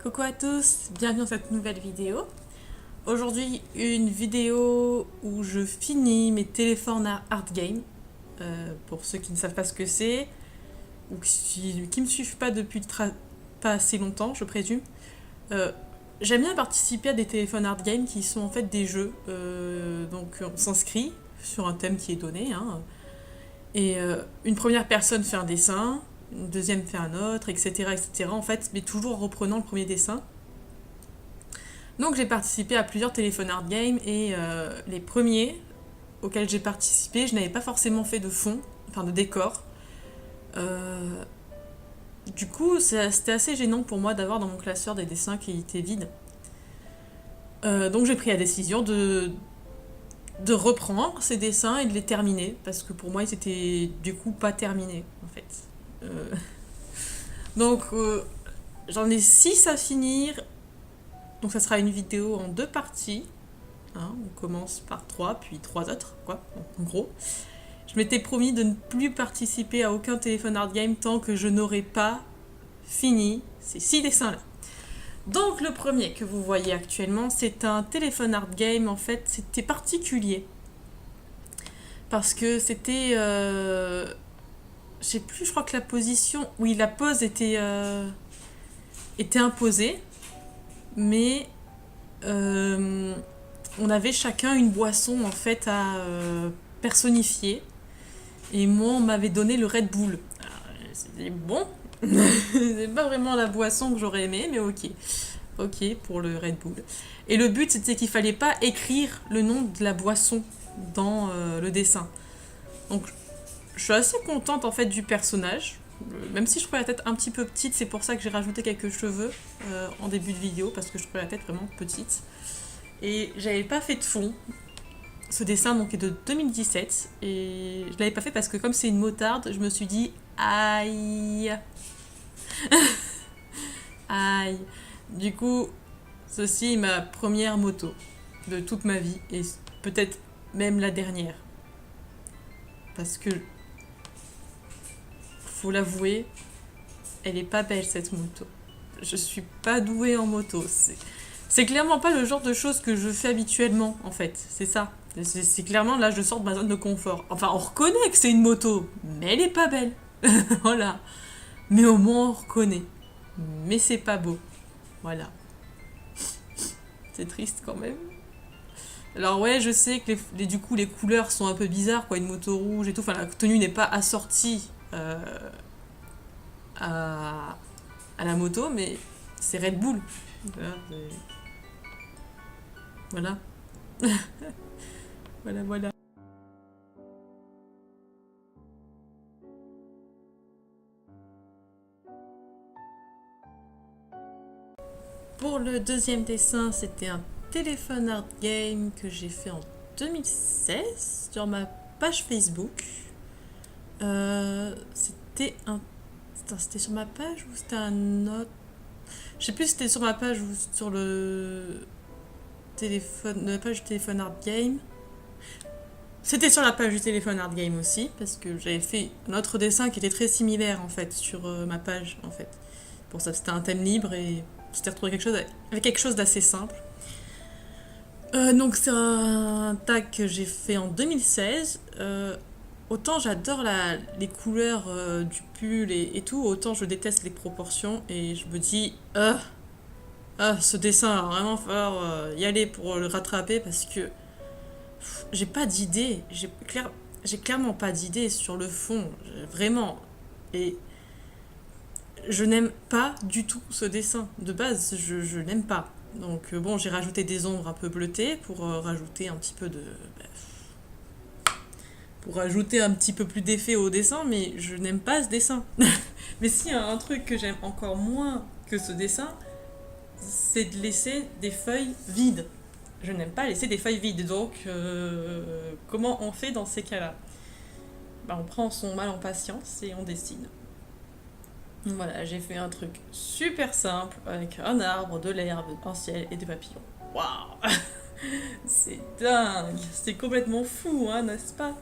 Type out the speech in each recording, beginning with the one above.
Coucou à tous, bienvenue dans cette nouvelle vidéo. Aujourd'hui, une vidéo où je finis mes téléphones art game. Pour ceux qui ne savent pas ce que c'est, ou qui me suivent pas depuis pas assez longtemps, je présume. J'aime bien participer à des téléphones art game qui sont en fait des jeux. Donc on s'inscrit sur un thème qui est donné. Et une première personne fait un dessin, une deuxième fait un autre, etc., etc. En fait, mais toujours en reprenant le premier dessin. Donc j'ai participé à plusieurs téléphone art games et les premiers auxquels j'ai participé, je n'avais pas forcément fait de fond, enfin de décor. Euh, du coup, c'était assez gênant pour moi d'avoir dans mon classeur des dessins qui étaient vides. Donc j'ai pris la décision de reprendre ces dessins et de les terminer, parce que pour moi ils étaient du coup pas terminés en fait. Euh, donc j'en ai 6 à finir, donc ça sera une vidéo en 2 parties. On commence par 3, puis 3 autres, quoi, en gros. Je m'étais promis de ne plus participer à aucun téléphone art game tant que je n'aurais pas fini ces 6 dessins-là. Donc le premier que vous voyez actuellement, c'est un téléphone art game. En fait, c'était particulier. Parce que c'était... je sais plus, je crois que la position... Oui, la pose était imposée. Mais... on avait chacun une boisson en fait à personnifier. Et moi, on m'avait donné le Red Bull. Alors, c'était bon. C'est pas vraiment la boisson que j'aurais aimé, mais ok. Ok pour le Red Bull. Et le but, c'était qu'il fallait pas écrire le nom de la boisson dans le dessin. Donc, je suis assez contente en fait du personnage. Même si je trouvais la tête un petit peu petite, c'est pour ça que j'ai rajouté quelques cheveux en début de vidéo, parce que je trouvais la tête vraiment petite. Et j'avais pas fait de fond. Ce dessin donc est de 2017 et je l'avais pas fait parce que comme c'est une motarde, je me suis dit aïe. Aïe. Du coup, ceci est ma première moto de toute ma vie et peut-être même la dernière. Parce que faut l'avouer, elle est pas belle cette moto. Je suis pas douée en moto. C'est clairement pas le genre de choses que je fais habituellement, en fait. C'est ça. C'est clairement là, je sors de ma zone de confort. Enfin, on reconnaît que c'est une moto, mais elle est pas belle. Voilà. Mais au moins, on reconnaît. Mais c'est pas beau. Voilà. C'est triste quand même. Alors ouais, je sais que du coup, les couleurs sont un peu bizarres, quoi. Une moto rouge et tout. Enfin, la tenue n'est pas assortie à, à la moto, mais c'est Red Bull. Voilà. Voilà, voilà. Pour le deuxième dessin, c'était un téléphone art game que j'ai fait en 2016 sur ma page Facebook. C'était un... C'était sur ma page ou c'était un autre... Je sais plus si c'était sur ma page ou sur le téléphone, la page du téléphone art game. C'était sur la page du téléphone art game aussi, parce que j'avais fait un autre dessin qui était très similaire en fait sur ma page en fait. Pour ça, c'était un thème libre et c'était retrouvé avec quelque chose d'assez simple. Donc c'est un tag que j'ai fait en 2016. Autant j'adore les couleurs du pull et tout, autant je déteste les proportions et je me dis, ce dessin, va vraiment falloir y aller pour le rattraper parce que j'ai pas d'idée. J'ai clairement pas d'idée sur le fond, vraiment. Et je n'aime pas du tout ce dessin. De base, je n'aime pas. Donc bon, j'ai rajouté des ombres un peu bleutées pour rajouter un petit peu de... pour rajouter un petit peu plus d'effet au dessin, mais je n'aime pas ce dessin. Mais s'il y a un truc que j'aime encore moins que ce dessin, c'est de laisser des feuilles vides. Je n'aime pas laisser des feuilles vides, donc comment on fait dans ces cas-là? On prend son mal en patience et on dessine. Voilà, j'ai fait un truc super simple avec un arbre, de l'herbe, un ciel et des papillons. Waouh! C'est dingue! C'est complètement fou, hein, n'est-ce pas?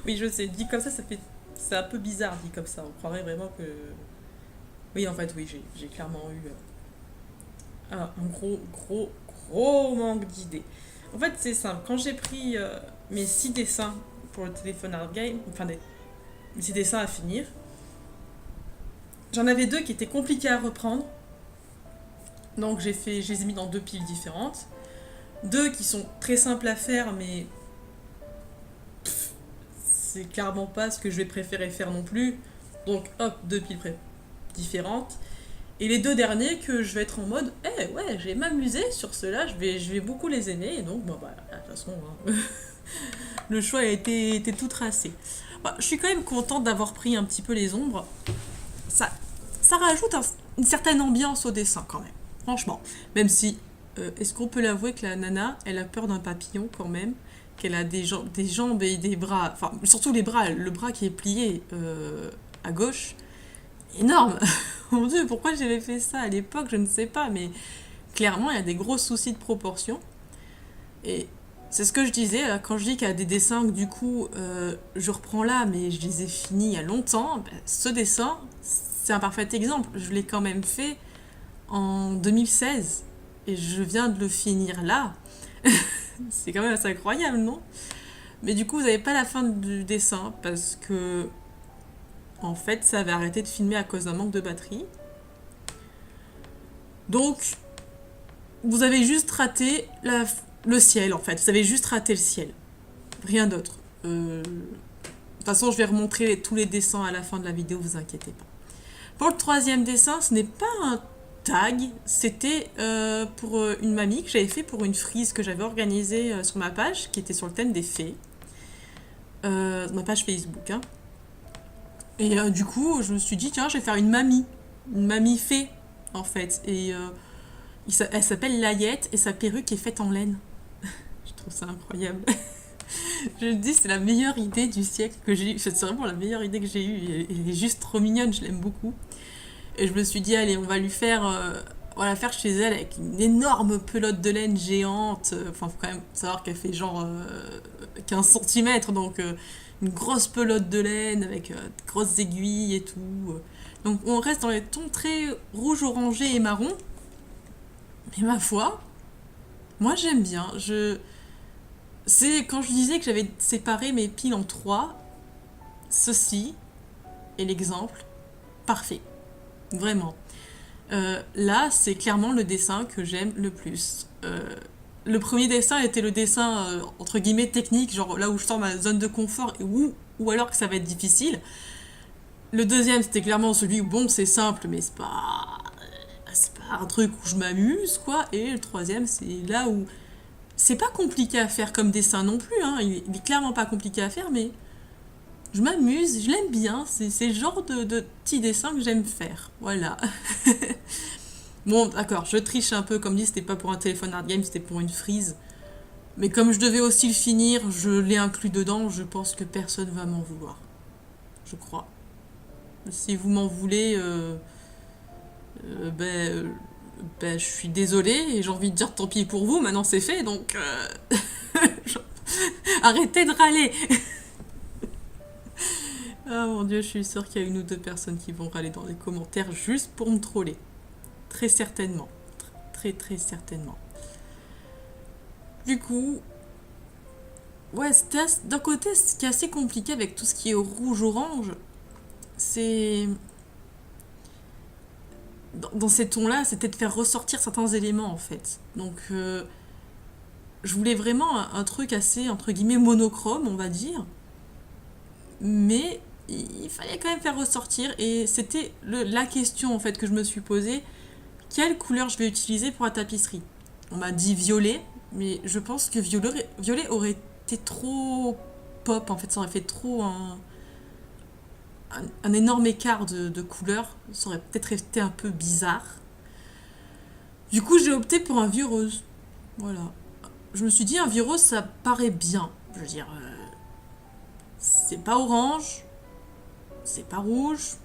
Oui, je sais, dit comme ça fait... C'est un peu bizarre dit comme ça. On croirait vraiment que Oui, en fait, oui, j'ai clairement eu un gros manque d'idées. En fait, c'est simple. Quand j'ai pris mes 6 dessins pour le téléphone Art Game, enfin mes 6 dessins à finir, j'en avais 2 qui étaient compliqués à reprendre. Donc je les ai mis dans 2 piles différentes. 2 qui sont très simples à faire, mais c'est clairement pas ce que je vais préférer faire non plus. Donc hop, 2 piles différentes. Et les 2 derniers que je vais être en mode, eh ouais, je vais m'amuser sur ceux-là, je vais beaucoup les aimer. Et donc, bon, bah, de toute façon, hein, le choix était tout tracé. Bah, je suis quand même contente d'avoir pris un petit peu les ombres. Ça, ça rajoute une certaine ambiance au dessin quand même. Franchement. Même si, est-ce qu'on peut l'avouer que la nana, elle a peur d'un papillon quand même, qu'elle a des jambes et des bras, enfin surtout les bras, le bras qui est plié à gauche, énorme. Mon Dieu, pourquoi j'avais fait ça à l'époque, je ne sais pas, mais clairement, il y a des gros soucis de proportion. Et c'est ce que je disais, quand je dis qu'il y a des dessins que du coup, je reprends là, mais je les ai finis il y a longtemps, ben, ce dessin, c'est un parfait exemple. Je l'ai quand même fait en 2016, et je viens de le finir là. C'est quand même assez incroyable, non? Mais du coup, vous n'avez pas la fin du dessin, parce que en fait, ça avait arrêté de filmer à cause d'un manque de batterie. Donc, vous avez juste raté le ciel, en fait. Vous avez juste raté le ciel. Rien d'autre. De toute façon, je vais remontrer tous les dessins à la fin de la vidéo, vous inquiétez pas. Pour le troisième dessin, ce n'est pas un tag, c'était pour une mamie que j'avais fait pour une frise que j'avais organisée sur ma page, qui était sur le thème des fées. Ma page Facebook, hein. Et du coup, je me suis dit, tiens, je vais faire une mamie fée, en fait. Et elle s'appelle Layette et sa perruque est faite en laine. Je trouve ça incroyable. Je me dis, c'est la meilleure idée du siècle que j'ai eue. C'est vraiment la meilleure idée que j'ai eue. Elle est juste trop mignonne, je l'aime beaucoup. Et je me suis dit, allez, on va la faire chez elle avec une énorme pelote de laine géante. Enfin, faut quand même savoir qu'elle fait genre 15 cm, donc une grosse pelote de laine avec de grosses aiguilles et tout. Donc on reste dans les tons très rouge, orangé et marron. Mais ma foi, moi j'aime bien. C'est quand je disais que j'avais séparé mes piles en 3, ceci est l'exemple parfait. Vraiment. Là, c'est clairement le dessin que j'aime le plus. Le premier dessin était le dessin entre guillemets technique, genre là où je sors ma zone de confort ou alors que ça va être difficile. Le deuxième, c'était clairement celui où bon, c'est simple, mais c'est pas un truc où je m'amuse, quoi. Et le troisième, c'est là où c'est pas compliqué à faire comme dessin non plus, hein. Il est clairement pas compliqué à faire, mais je m'amuse, je l'aime bien. C'est le genre de petit dessin que j'aime faire. Voilà. Bon, d'accord, je triche un peu, comme dit, c'était pas pour un téléphone Art Game, c'était pour une frise. Mais comme je devais aussi le finir, je l'ai inclus dedans, je pense que personne va m'en vouloir. Je crois. Si vous m'en voulez, ben, je suis désolée et j'ai envie de dire tant pis pour vous, maintenant c'est fait, donc arrêtez de râler. Ah mon dieu, je suis sûre qu'il y a une ou deux personnes qui vont râler dans les commentaires juste pour me troller. Très certainement. Très certainement. Du coup, ouais, d'un côté, ce qui est assez compliqué avec tout ce qui est rouge-orange, c'est... Dans ces tons-là, c'était de faire ressortir certains éléments, en fait. Donc, je voulais vraiment un truc assez, entre guillemets, monochrome, on va dire. Mais il fallait quand même faire ressortir. Et c'était la question, en fait, que je me suis posée. Quelle couleur je vais utiliser pour la tapisserie? On m'a dit violet, mais je pense que violet aurait été trop pop, en fait, ça aurait fait trop un énorme écart de couleurs, ça aurait peut-être été un peu bizarre. Du coup, j'ai opté pour un vieux rose. Voilà. Je me suis dit, un vieux rose, ça paraît bien. Je veux dire, c'est pas orange, c'est pas rouge.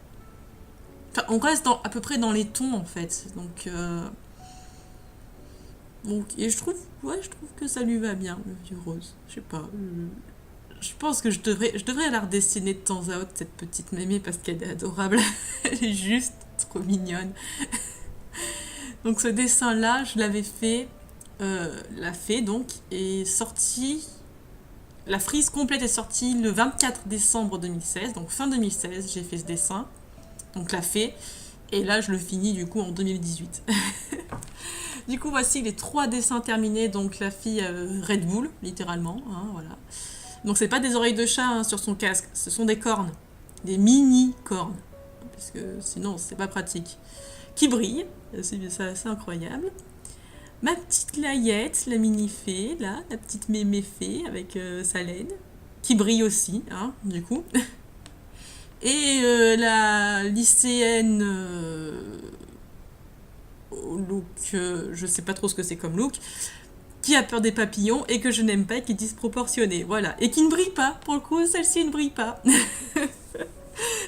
Enfin, on reste à peu près dans les tons, en fait. Donc, et je trouve que ça lui va bien, le vieux rose. Je sais pas. Je pense que je devrais la redessiner de temps à autre, cette petite mémé, parce qu'elle est adorable. Elle est juste Trop mignonne. Donc ce dessin-là, je l'avais fait, la fée donc, est sortie, la frise complète est sortie le 24 décembre 2016, donc fin 2016, j'ai fait ce dessin, donc la fée, et là je le finis du coup en 2018. Du coup voici les 3 dessins terminés, donc la fille Red Bull, littéralement, hein, voilà. Donc c'est pas des oreilles de chat hein, sur son casque, ce sont des cornes, des mini cornes, parce que sinon c'est pas pratique. Qui brille, c'est assez incroyable. Ma petite Layette, la mini-fée, là, la petite mémé-fée avec sa laine, qui brille aussi, hein, du coup. Et la lycéenne au look, je sais pas trop ce que c'est comme look, qui a peur des papillons et que je n'aime pas et qui est disproportionnée, voilà. Et qui ne brille pas, pour le coup, celle-ci ne brille pas.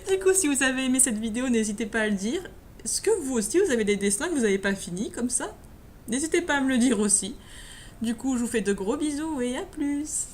Du coup, si vous avez aimé cette vidéo, n'hésitez pas à le dire. Est-ce que vous aussi, vous avez des dessins que vous n'avez pas finis comme ça? N'hésitez pas à me le dire aussi. Du coup, je vous fais de gros bisous et à plus!